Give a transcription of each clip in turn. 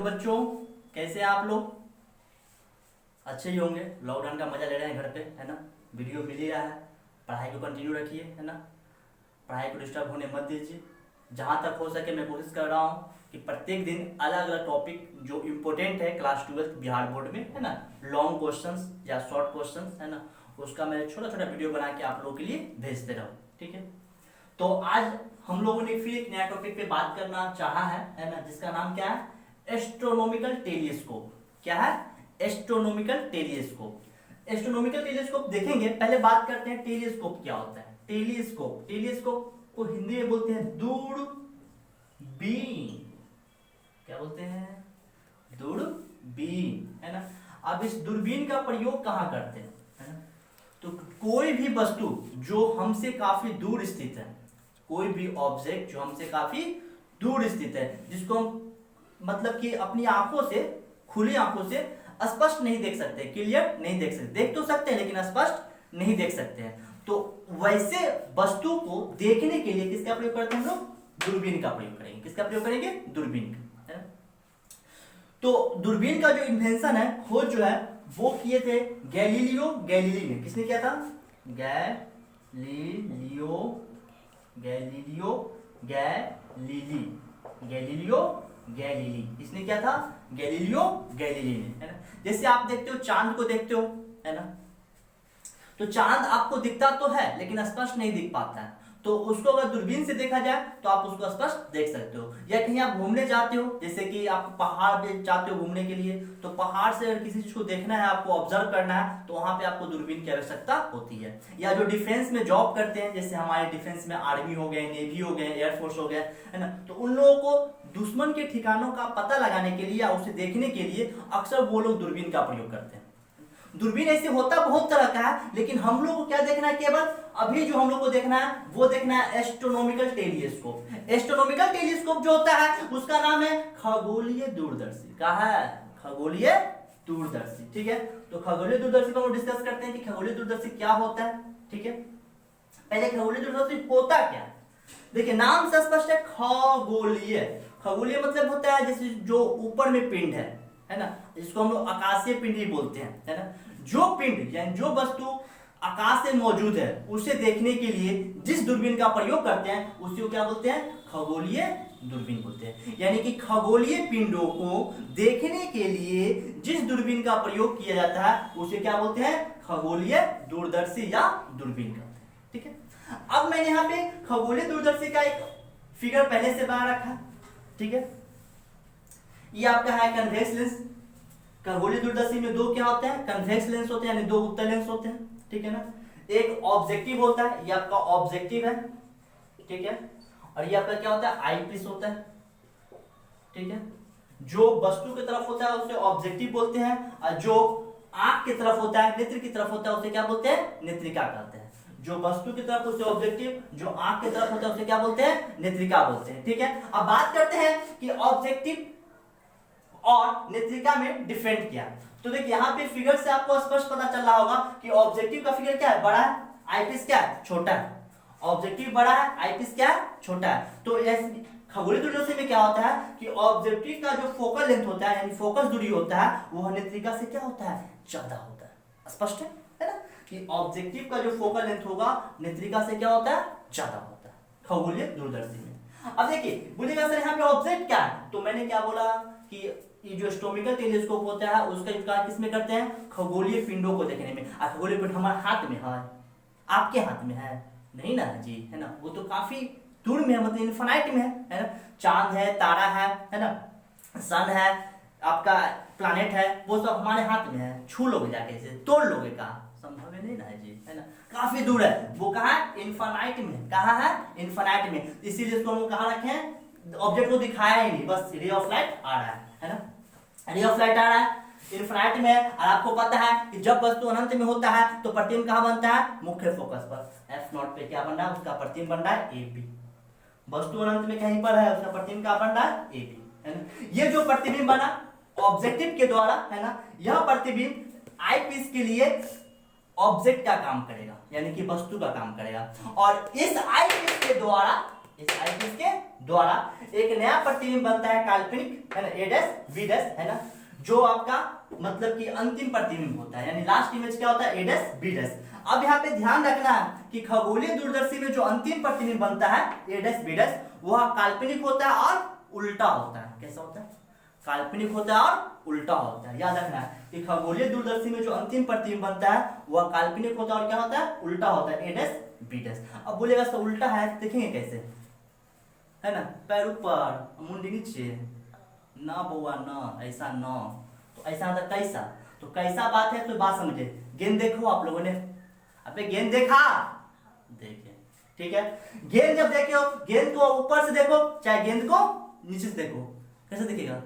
बच्चों, कैसे हैं आप लोग? अच्छे ही होंगे। लॉकडाउन का मजा ले रहे हैं घर पे, है ना। वीडियो मिल ही रहा है। पढ़ाई को कंटिन्यू रखिए, है ना। पढ़ाई को डिस्टर्ब होने मत दीजिए। जहाँ तक हो सके मैं कोशिश कर रहा हूँ कि प्रत्येक दिन अलग अलग टॉपिक जो इम्पोर्टेंट है क्लास 12 बिहार बोर्ड में, है ना, लॉन्ग क्वेश्चंस या शॉर्ट क्वेश्चंस, है ना, उसका मैं छोटा छोटा वीडियो बना के आप लोगों के लिए भेजते रहूँ। ठीक है। तो आज हम लोगों ने फिर एक नया टॉपिक पे बात करना चाहा है ना, जिसका नाम क्या है? Astronomical telescope. क्या है? Astronomical telescope. एस्ट्रोनॉमिकल टेलीस्कोप देखेंगे। पहले बात करते हैं टेलीस्कोप क्या होता है। टेलीस्कोप, टेलीस्कोप को हिंदी में बोलते हैं दूरबीन। क्या बोलते हैं? दूरबीन, है ना। अब इस दूरबीन का प्रयोग कहाँ करते हैं, है ना? तो कोई भी वस्तु जो हमसे काफी दूर स्थित है, कोई भी ऑब्जेक्ट जो हमसे काफी दूर स्थित है, जिसको हम मतलब कि अपनी आंखों से, खुली आंखों से स्पष्ट नहीं देख सकते, क्लियर नहीं देख सकते, देख तो सकते हैं लेकिन स्पष्ट नहीं देख सकते हैं, तो वैसे वस्तु को देखने के लिए किसका प्रयोग करते हैं हम लोग? दूरबीन का प्रयोग करेंगे। किसका प्रयोग करेंगे? दूरबीन का, है ना। तो दूरबीन का जो इन्वेंशन है, खोज जो है, वो किए थे गैलीलियो गैलीली ने। किसने किया था? Galileo Galileo Galilei Galileo Galilei. इसने क्या था? गैलीलियो गैलीली ने, है ना। जैसे आप देखते हो, चांद को देखते हो, है ना, तो चांद आपको दिखता तो है लेकिन स्पष्ट नहीं दिख पाता है। तो उसको अगर दूरबीन से देखा जाए तो आप उसको स्पष्ट देख सकते हो। या कहीं आप घूमने जाते हो, जैसे कि आप पहाड़ पे जाते हो घूमने के लिए, तो पहाड़ से अगर किसी चीज को देखना है, आपको ऑब्जर्व करना है, तो वहां पे आपको दूरबीन की आवश्यकता होती है। या जो डिफेंस में जॉब करते हैं, जैसे हमारे डिफेंस में आर्मी हो गए, नेवी हो गए, एयरफोर्स हो गया, है ना, तो उन लोगों को दुश्मन के ठिकानों का पता लगाने के लिए या उसे देखने के लिए अक्सर वो लोग दूरबीन का प्रयोग करते हैं। दूरबीन ऐसे होता बहुत तरह का है, लेकिन हम लोग को क्या देखना है? केवल अभी जो हम लोग को देखना है वो देखना है एस्ट्रोनॉमिकल टेलीस्कोप। एस्ट्रोनॉमिकल टेलीस्कोप जो होता है उसका नाम है खगोलीय दूरदर्शी। कहा है? खगोलीय दूरदर्शी। ठीक है। तो खगोलीय दूरदर्शी को हम डिस्कस करते हैं कि खगोलीय दूरदर्शी क्या होता है। ठीक है। पहले खगोलीय दूरदर्शी होता क्या है? देखिए, नाम से स्पष्ट है, खगोलीय। खगोलीय मतलब होता है जैसे जो ऊपर में पिंड है ना, जिसको हम लोग आकाशीय पिंड ही बोलते हैं, है ना। जो पिंड यानी जो वस्तु आकाश में मौजूद है, उसे देखने के लिए जिस दूरबीन का प्रयोग करते हैं उसी को क्या बोलते हैं? खगोलीय दूरबीन बोलते हैं। यानी कि खगोलीय पिंडों को देखने के लिए जिस दूरबीन का प्रयोग किया जाता है उसे क्या बोलते हैं? खगोलीय दूरदर्शी या दूरबीन कहते हैं। ठीक है। अब मैंने यहाँ पे खगोलीय दूरदर्शी का एक फिगर पहले से बना रखा। ठीक है। ये आपका है कन्वेक्स लेंस। खगोलीय दूरदर्शी में दो क्या होते हैं? कन्वेक्स लेंस होते हैं, यानी दो उत्तल लेंस होते हैं। ठीक है ना। एक ऑब्जेक्टिव होता है, ये आपका ऑब्जेक्टिव है। ठीक है। और ये आपका क्या होता है? आई पीस होता है। ठीक है। जो वस्तु की तरफ होता है उसे ऑब्जेक्टिव बोलते हैं, और जो आंख की तरफ होता है, नेत्र की तरफ होता है, उसे क्या बोलते हैं? नेत्रिका कहते हैं। जो वस्तु की तरफ उसे ऑब्जेक्टिव, जो आंख की तरफ होता है उसे क्या बोलते हैं? नेत्रिका बोलते हैं। ठीक है। अब बात करते हैं कि ऑब्जेक्टिव और नेत्रिका में डिफरेंट क्या है। तो देखिए, यहाँ पे फिगर से आपको स्पष्ट पता चल रहा होगा कि ऑब्जेक्टिव का फिगर क्या है? बड़ा है, आईपीस क्या है? छोटा है। ऑब्जेक्टिव बड़ा है, आईपीस क्या है? छोटा है। तो खगोलीय दूरदर्शी में क्या होता है कि ऑब्जेक्टिव का जो फोकल लेंथ होता है, यानी फोकस दूरी होता है, वो नेत्रिका से क्या होता है? ज्यादा होता है। स्पष्ट है ना, कि ऑब्जेक्टिव का जो फोकल लेंथ होगा नेत्रिका से क्या होता है? ज्यादा होता है खगोलीय दूरदर्शी में। अब देखिए, बोलिएगा सर यहाँ पे ऑब्जेक्ट क्या है, तो मैंने क्या बोला कि ये जो एस्ट्रोनॉमिकल टेलीस्कोप होता है उसका उपयोग किसमें करते हैं? खगोलीय पिंडों को देखने में। खगोलीय पिंड हमारे हाथ में है, आपके हाथ में है नहीं ना जी, है ना। वो तो काफी दूर में है, मतलब इनफाइनाइट में है ना। चांद है, तारा है ना, सन है, आपका प्लैनेट है, वो सब हमारे हाथ में है। छू लोगे जाके, इसे तोड़ लोगे, कहा संभव है नहीं ना जी, है ना। काफी दूर है, वो कहाँ है? इनफाइनाइट में। कहाँ है? इनफाइनाइट में। इसीलिए इसको हम कहाँ रखे हैं? ऑब्जेक्ट को दिखाया ही नहीं, बस रे ऑफ लाइट आ रहा है ना। रे ऑफ लाइट आ रहा है, इनफिनिट में। और आपको पता है कि जब वस्तु अनंत में होता है तो प्रतिबिंब कहाँ बनता है? मुख्य फोकस पर। एफ नॉट पे क्या बन रहा है? उसका प्रतिबिंब बन रहा है ए बी। वस्तु अनंत में कहीं पर है, उसका प्रतिबिंब क्या बन रहा है? ए बी, है ना। ये जो प्रतिबिंब बना ऑब्जेक्टिव के द्वारा, है ना, यह प्रतिबिंब आई पीस के लिए ऑब्जेक्ट का काम करेगा, यानी कि वस्तु का काम करेगा। और इस आई पीस के द्वारा इस आई किसके द्वारा एक नया प्रतिबिंब बनता है काल्पनिक, है ना, ए डैश बी डैश, है ना, जो आपका मतलब कि अंतिम प्रतिबिंब होता है, यानी लास्ट इमेज क्या होता है, ए डैश बी डैश। अब यहाँ पे ध्यान रखना है कि खगोलीय दूरदर्शी में जो अंतिम प्रतिबिंब बनता है ए डैश बी डैश, वह काल्पनिक होता है और उल्टा होता है। कैसा होता है, काल्पनिक होता है और उल्टा होता है। याद रखना है कि खगोलीय दूरदर्शी में जो अंतिम प्रतिबिंब बनता है वह काल्पनिक होता है और क्या होता है, उल्टा होता है, ए डैश बी डैश। अब बोलेगा सर उल्टा है, देखेंगे कैसे, है ना, पैर ऊपर मुंडी नीचे, ना बउआ ना, ऐसा ना, तो ऐसा होता कैसा, तो कैसा बात है, तो बात समझे। गेंद देखो आप लोगों ने, अबे गेंद देखा, देखे, ठीक है, गेंद जब देखे हो, गेंद को ऊपर से देखो चाहे गेंद को नीचे से देखो, कैसे दिखेगा,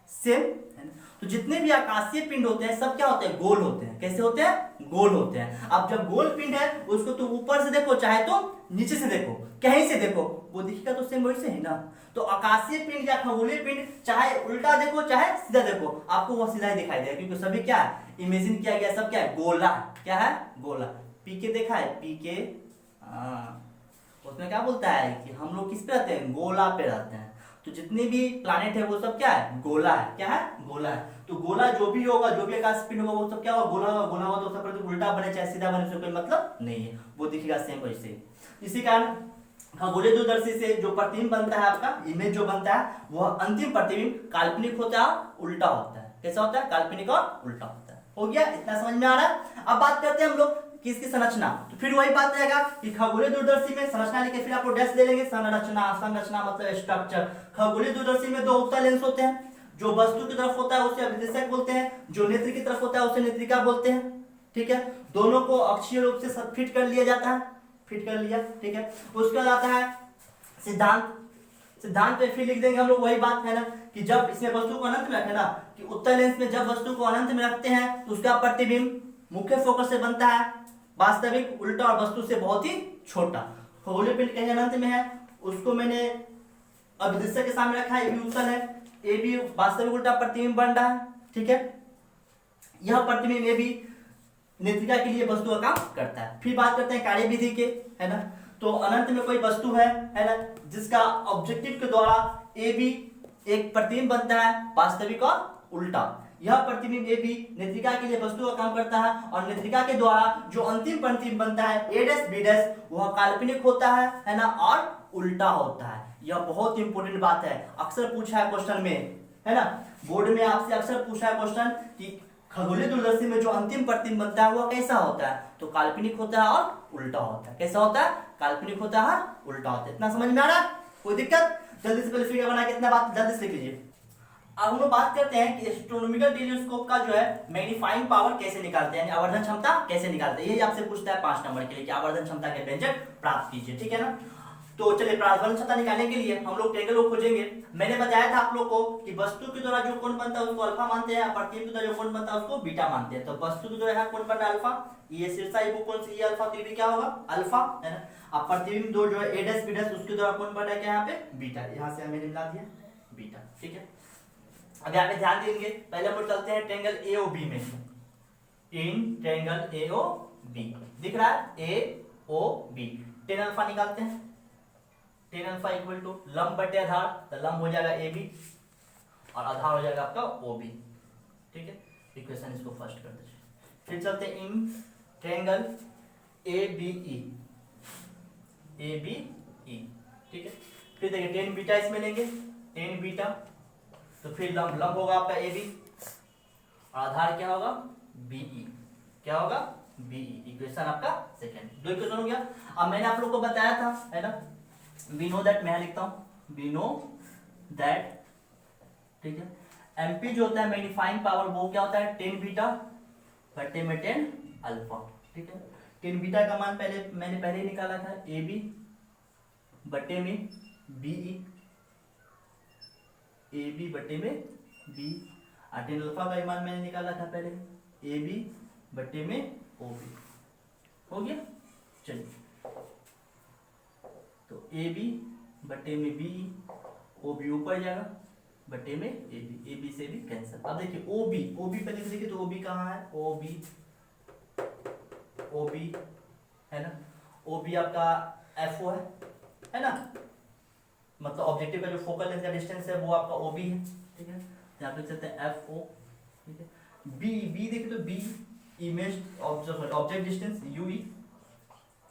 सेम, है ना। तो जितने भी आकाशीय पिंड होते हैं सब क्या होते हैं, गोल होते हैं। कैसे होते हैं, गोल होते हैं। अब जब गोल पिंड है उसको तो ऊपर से देखो चाहे तो नीचे से देखो, कहीं से देखो, वो दिखेगा तो सेम वैसे ही ना। तो आकाशीय पिंड या खगोलीय पिंड चाहे उल्टा देखो चाहे सीधा देखो, आपको वो सीधा ही दिखाई देगा, क्योंकि सभी क्या है, इमेजिन किया गया, सब क्या है, गोला, क्या है, गोला। पीके देखा है, पीके, उसमें क्या बोलता है कि हम लोग किस पे रहते हैं, गोला पे रहते हैं। तो जितने भी प्लैनेट है वो सब क्या है, गोला है, क्या है, गोला है। तो गोला जो भी होगा, जो भी आकाश पिंड होगा वो सब क्या होगा, गोला होगा। गोला होगा तो उसका प्रति उल्टा बने चाहे सीधा बने, उससे कोई मतलब नहीं है, वो दिखेगा सेम वैसे। इसी कारण खगोलीय दूरदर्शी से जो प्रतिबिंब बनता है, आपका इमेज जो बनता है, वह अंतिम प्रतिबिंब काल्पनिक होता है, उल्टा होता है। कैसा होता है, काल्पनिक और उल्टा होता है। हो गया, इतना समझ में आ रहा है। अब बात करते हैं हम लोग किसकी संरचना, तो फिर वही बात रहेगा कि खगोलीय दूरदर्शी में संरचना लिखे, फिर आपको डैश ले लेंगे, संरचना, संरचना मतलब स्ट्रक्चर। खगोलीय दूरदर्शी में दो उत्तल लेंस होते हैं, जो वस्तु की तरफ होता है उसे अभिदिशक बोलते हैं, जो नेत्र की तरफ होता है उसे नेत्रिका बोलते हैं, ठीक है। दोनों को अक्षीय रूप से फिट कर लिया जाता है, फिट कर लिया, ठीक है। उसके बाद आता है सिद्धांत। सिद्धांत पे फिर लिख देंगे हम लोग वही बात, है ना, कि जब इसमें वस्तु को अनंत में रखे ना, कि उत्तल लेंस में जब वस्तु को अनंत में रखते हैं तो उसका प्रतिबिंब मुख्य फोकस से बनता है वास्तविक, उल्टा और वस्तु से बहुत ही छोटा। खगोलीय पिंड कहीं अनंत में है, उसको मैंने अभिदिशक के सामने रखा है, ए बी उत्तल है, ए बी वास्तविक उल्टा प्रतिबिंब बन रहा है, ठीक है। यह प्रतिबिंब ए बी नेत्रिका के लिए वस्तु का काम करता है। फिर बात करते हैं कार्यविधि के, है ना। तो अनंत में कोई वस्तु है ना, जिसका ऑब्जेक्टिव के द्वारा ए बी एक प्रतिबिंब बनता है वास्तविक और उल्टा। यह प्रतिबिंब ए बी नेत्रिका के लिए वस्तु का काम करता है, और नेत्रिका के द्वारा जो अंतिम प्रतिबिंब बनता है ए डैश बी डैश, वह काल्पनिक होता है ना, और उल्टा होता है। यह बहुत इंपॉर्टेंट बात है, अक्सर पूछा है क्वेश्चन में, है ना, बोर्ड में आपसे अक्सर पूछा है क्वेश्चन कि खगोलीय दूरदर्शी में जो अंतिम प्रतिबिंब बनता है वह कैसा होता है, तो काल्पनिक होता है और उल्टा होता है। कैसा होता है, काल्पनिक होता है, उल्टा होता है। इतना समझ में आ रहा है, कोई दिक्कत? जल्दी से पहले फिगर बना के इतना बात जल्दी से लिख लीजिए। अब हम लोग बात करते हैं कि एस्ट्रोनॉमिकल टेलीस्कोप का जो है मैग्नीफाइंग पावर कैसे निकालते हैं, आवर्धन क्षमता कैसे निकालते हैं। यही आपसे पूछता है 5 नंबर के लिए कि आवर्धन क्षमता के व्यंजक प्राप्त कीजिए, ठीक है ना। तो चलिए, आवर्धन क्षमता निकालने के लिए हम लोग ट्रायंगल को खोजेंगे। मैंने बताया था आप लोग को कि वस्तु के द्वारा जो कोण बनता है उसको अल्फा मानते हैं, प्रतिबिंब के द्वारा जो कोण बनता है उसको बीटा मानते हैं। तो वस्तु के द्वारा कोण बन रहा है अल्फा, ये शीर्षा कोण से ये अल्फा, तो ये भी क्या होगा, अल्फा, है ना। अब प्रतिबिंब दो जो है ए डैश बी डैश, उसके द्वारा कोण बन रहा है क्या, यहाँ पे बीटा, यहाँ से मैंने मिला दिया बीटा, ठीक है। अब यहाँ पे ध्यान देंगे, पहले हम लोग चलते हैं ट्रायंगल ए ओ बी में। इन ट्रायंगल ए ओ बी दिख रहा है, ए ओ बी, टेन अल्फा निकालते हैं। टेन अल्फा इक्वल टू लंब बटे आधार, तो लंब हो जाएगा ए बी और आधार हो जाएगा आपका ओ बी, ठीक है। इक्वेशन इसको फर्स्ट कर दीजिए। फिर चलते हैं in triangle A B E, A B E, ठीक है। फिर देखिए टेन बीटा इसमें लेंगे, टेन बीटा, तो फिर लंब लंब होगा आपका ए बी और आधार क्या होगा, बीई, क्या होगा, बीई। इक्वेशन आपका सेकंड, दो इक्वेशन हो गया। अब मैंने आप लोग को बताया था, है ना, वी नो दैट, मैं लिखता हूं वी नो दैट, ठीक है। एमपी जो होता है मैग्नीफाइंग पावर, वो क्या होता है, 10 बीटा बटे में 10 अल्फा, ठीक है। 10 बीटा का मान मैंने पहले ही निकाला था, ए बी बटे में बीई, ए बी बटे में बी, 10 अल्फा का मान मैंने निकाला था पहले, ए बी बटे में ओ बी, हो गया। चलिए, तो ए बी बटे में बी, ओ बी ऊपर जाएगा बटे में ए बी से भी कैंसिल। अब देखिए ओ बी पहले देखिए, तो ओ बी कहाँ है, ओ बी है ना, ओ बी आपका एफ ओ है, है ना, मतलब ऑब्जेक्टिव का जो फोकल लेंथ का डिस्टेंस है वो आपका OB है, ठीक है। यहाँ पे लिख सकते हैं FO, ठीक है। बी देखिए तो B image object distance UE,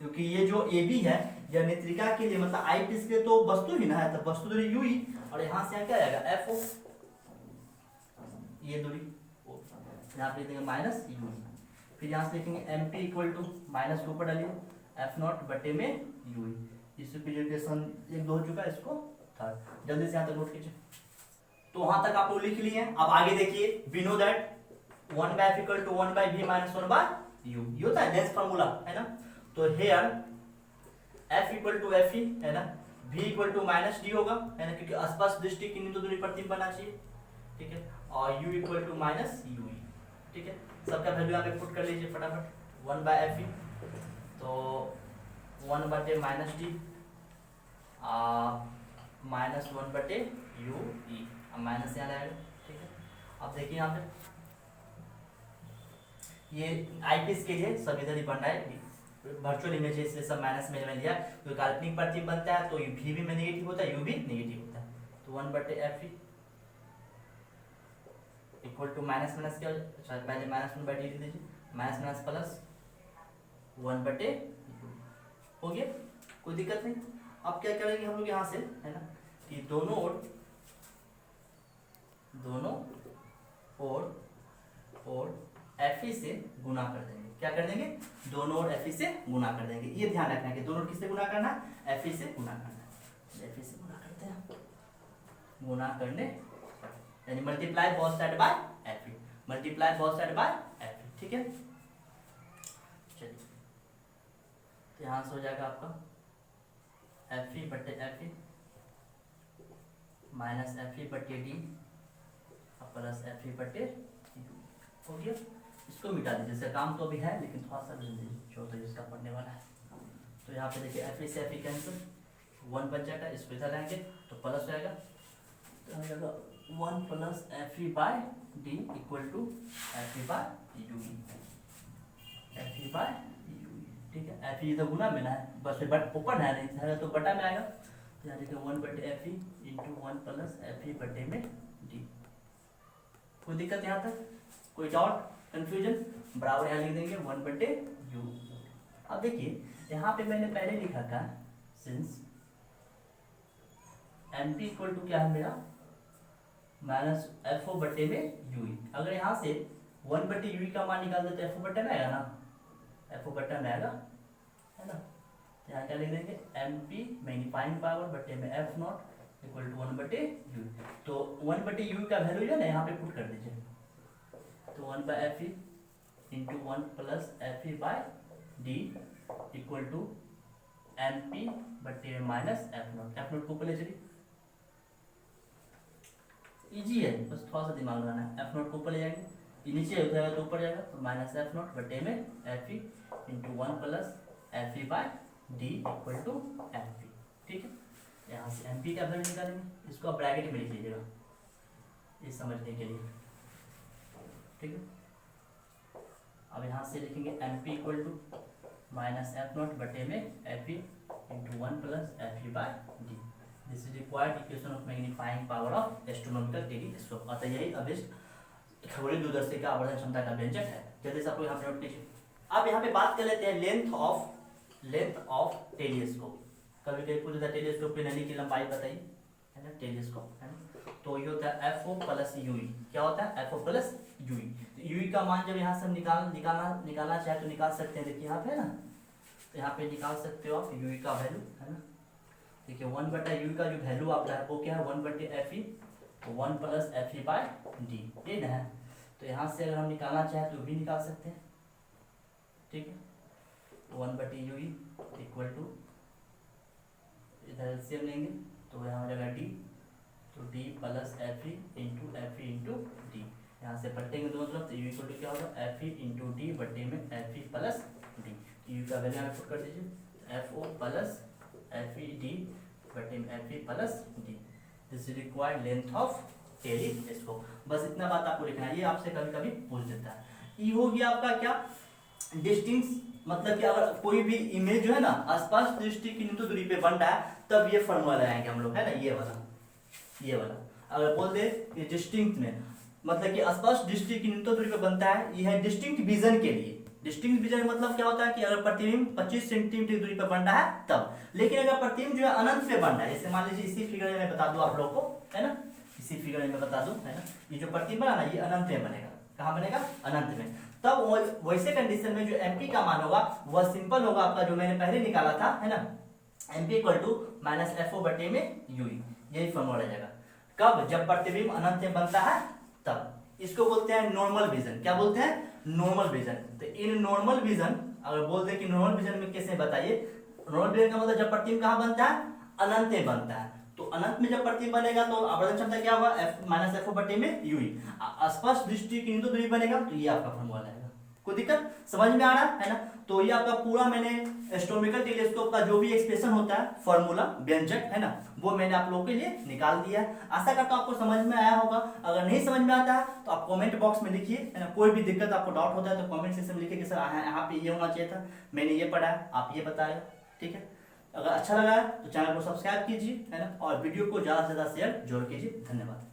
क्योंकि ये जो AB है यह नेत्रिका के लिए मतलब आई पीस के लिए तो वस्तु ही ना है, तो वस्तु दूरी UE, और यहाँ से यहाँ क्या आएगा FO, ये दूरी यहाँ पे लिखेंगे माइनस UE, फिर यहाँ से लिखेंगे MP इक्वल टू माइनस के ऊपर डालिए F0 बटे में UE। इस इक्वेशन 1 2 हो चुका है, इसको थर्ड, जल्दी से यहाँ तक नोट कीजिए। तो वहां तक आप लोग लिख लिए हैं। अब आगे देखिए, we know that 1/f equal to 1/v minus 1/u, ये होता है लेंथ फार्मूला, है ना। तो here f equal to f ही है ना, v equal to minus d होगा, है ना, क्योंकि आसपास दृष्टि की नींद दूरी प्रतिबिंब बनना चाहिए, ठीक है, और u equal to minus ue, ठीक है। सबका वैल्यू यहाँ पे पुट कर लीजिए फटाफट, 1/f, तो 1 बटे माइनस d माइनस 1 बटे ue, अब माइनस यहाँ आएगा, ठीक है। अब देखिए यहाँ पे ये आईपीएस के लिए सब इधर ही बन रहा है, वर्चुअल इमेज है इसलिए सब माइनस में मैंने लिया, तो काल्पनिक प्रतिबिंब बनता है तो v भी में नेगेटिव होता है, u भी नेगेटिव होता है, तो 1 बटे f equal to minus minus क्या, अच्छा पहले माइनस 1 बटे लिख दीजिए, माइनस माइनस प्लस 1 बटे हो गया, कोई दिक्कत नहीं। अब क्या करेंगे हम लोग यहाँ से, है ना, कि दोनों ओर FE से गुना कर देंगे, क्या कर देंगे, दोनों ओर FE से गुना कर देंगे, ये ध्यान रखना है कि दोनों किससे गुना करना है, FE से गुना करना है, FE से गुना करते हैं, गुना करने यानी multiply both side by FE, multiply both side by FE, ठीक है। चलिए तो यहाँ से हो जाएगा आपका FE बटे FE माइनस FE बटे D प्लस FE बटे U, हो गया। इसको मिटा दीजिए, इसका काम तो अभी है लेकिन थोड़ा सा जो तो इसका पढ़ने वाला है, तो यहाँ पे देखिए FE से FE कैंसिल, 1 बच जाएगा, इसको इधर लाएंगे तो प्लस हो जाएगा, तो हो जाएगा 1 plus FE by D equal to FE by UE, FE by UE, ठीक है। FE तो गुना में ना है, बस बट ओपन है नहीं तो बटा में आएगा, तो यहाँ देखिए 1 बटे FE इंटू 1 प्लस FE बटे में D, कोई दिक्कत यहाँ तक, कोई डाउट कंफ्यूजन, बराबर यहाँ लिख देंगे 1 बटे U। अब देखिए यहाँ पे मैंने पहले लिखा था सिंस MP इक्वल टू क्या है मेरा माइनस FO बटे में UE, अगर यहाँ से 1 बटे UE का मान निकाल देते FO बटे में आएगा ना, FO बटे में आएगा, है ना, तो यहाँ क्या लिख देंगे MP मैग्नीफाइंग पावर बटे में F0 इक्वल टू 1 बटे U, तो 1 बटे U का वैल्यू जो है ना यहाँ पे पुट कर दीजिए, तो 1 by FE into 1 plus FE by D equal to MP बटे माइनस F0 को ऊपर ले चलिए, इजी है, बस थोड़ा सा दिमाग लगाना है, F0 को ऊपर ले जाएंगे, ये नीचे हो जाएगा तो ऊपर जाएगा, तो माइनस F0 बटे में FE into 1 plus FE by D equal to MP, ठीक है। यहाँ से MP का वैल्यू निकालेंगे, इसको आप ब्रैकेट में लिख लीजिएगा ये समझने के लिए, ठीक है। अब यहाँ से लिखेंगे MP equal to minus F0 बटे में FE into 1 plus FE by D, this is required equation of magnifying power of astronomical telescope, अतः यही अभिष्ट खगोलीय दूरदर्शी का आवर्धन क्षमता का व्यंजक है, जल्दी से आपको यहाँ पे नोट कीजिए। अब यहाँ पे बात कर लेते हैं लेंथ ऑफ टेलीस्कोप, कभी कभी पूछता है टेलीस्कोप की नली की लंबाई बताइए, है ना, टेलीस्कोप, है ना, तो ये होता है FO प्लस UE, क्या होता है FO प्लस UE, तो UE का मान जब यहाँ से हम निकालना चाहे तो निकाल सकते हैं, देखिए यहाँ पे है ना, तो यहाँ पे निकाल सकते हो आप UE का वैल्यू, है ना, देखिए 1 बटा UE का जो वैल्यू आता है वो क्या है 1 बटे FE, तो 1 प्लस FE बाय D, ये ना है, तो यहाँ से अगर हम निकालना चाहे तो भी निकाल सकते हैं, ठीक है, 1 बटे UE इक्वल टू इधर एलसीएम लेंगे तो यहाँ हो जाएगा D, तो D plus FE into D, यहाँ से पलटेंगे दोनों तरफ तो U इक्वल टू क्या होगा FE इंटू D बटे में FE प्लस D, U का वैल्यू यहाँ पुट कर दीजिए FO प्लस FE D बटे में FE plus D, this is required length of telescope, बस इतना बात आपको लिखना है, ये आपसे कभी कभी पूछ देता है। ई हो गया आपका क्या डिस्टेंस मतलब कि अगर कोई भी इमेज जो है ना आसपास दृष्टि की न्यूनतम दूरी पे बन रहा है तब ये फॉर्मूला लगाएंगे हम लोग, है ना, ये वाला अगर बोल दे कि डिस्टिंक्ट में मतलब कि आसपास दृष्टि की न्यूनतम दूरी पे बनता है, यह है डिस्टिंक्ट विजन के लिए। डिस्टिंक्ट विजन मतलब क्या होता है कि अगर प्रतिबिंब 25 सेंटीमीटर की दूरी पर बन रहा है तब। लेकिन अगर प्रतिबिंब जो है अनंत पे बन रहा है, जैसे मान लीजिए इसी फिगर में मैं बता दूं आप लोग को, है ना, इसी फिगर में मैं बता दूं, है ना, ये जो प्रतिबिंब है ना ये अनंत में बनेगा। कहाँ बनेगा? अनंत में। तब वैसे कंडीशन में जो एमपी का मान होगा वह सिंपल होगा आपका, जो मैंने पहले निकाला था, है ना, MP equal to minus F O बटे में यूई, यही फॉर्मूला आ जाएगा। कब? जब प्रतिबिंब अनंत में बनता है तब। इसको बोलते हैं नॉर्मल विजन। क्या बोलते हैं? Normal vision. तो इन नॉर्मल विजन अगर बोलते हैं कि नॉर्मल विजन में कैसे बताइए, नॉर्मल विजन का मतलब जब प्रतिबिंब कहाँ बनता है? अनंत में बनता है। तो अनंत में जब प्रतिबिंब बनेगा तो आवर्धन क्षमता क्या होगा? एफ माइनस एफ ओ बटे में यूई। आसपास दृष्टि की न्यूनतम दूरी बनेगा तो ये आपका फॉर्मूला आएगा। कोई दिक्कत समझ में आ रहा है ना? तो ये आपका पूरा मैंने एस्ट्रोनॉमिकल टेलीस्कोप का जो भी एक्सप्रेशन होता है, फॉर्मूला, व्यंजक, है ना, वो मैंने आप लोगों के लिए निकाल दिया है। आशा करता हूं आपको समझ में आया होगा। अगर नहीं समझ में आता है तो आप कमेंट बॉक्स में लिखिए, है ना। कोई भी दिक्कत आपको डाउट होता है तो कमेंट सेक्शन में लिखिए कि सर यहाँ पे ये होना चाहिए था, मैंने ये पढ़ा है, आप ये बताएं, ठीक है। अगर अच्छा लगा है तो चैनल को सब्सक्राइब कीजिए, है ना, और वीडियो को ज्यादा से ज्यादा शेयर जरूर कीजिए। धन्यवाद।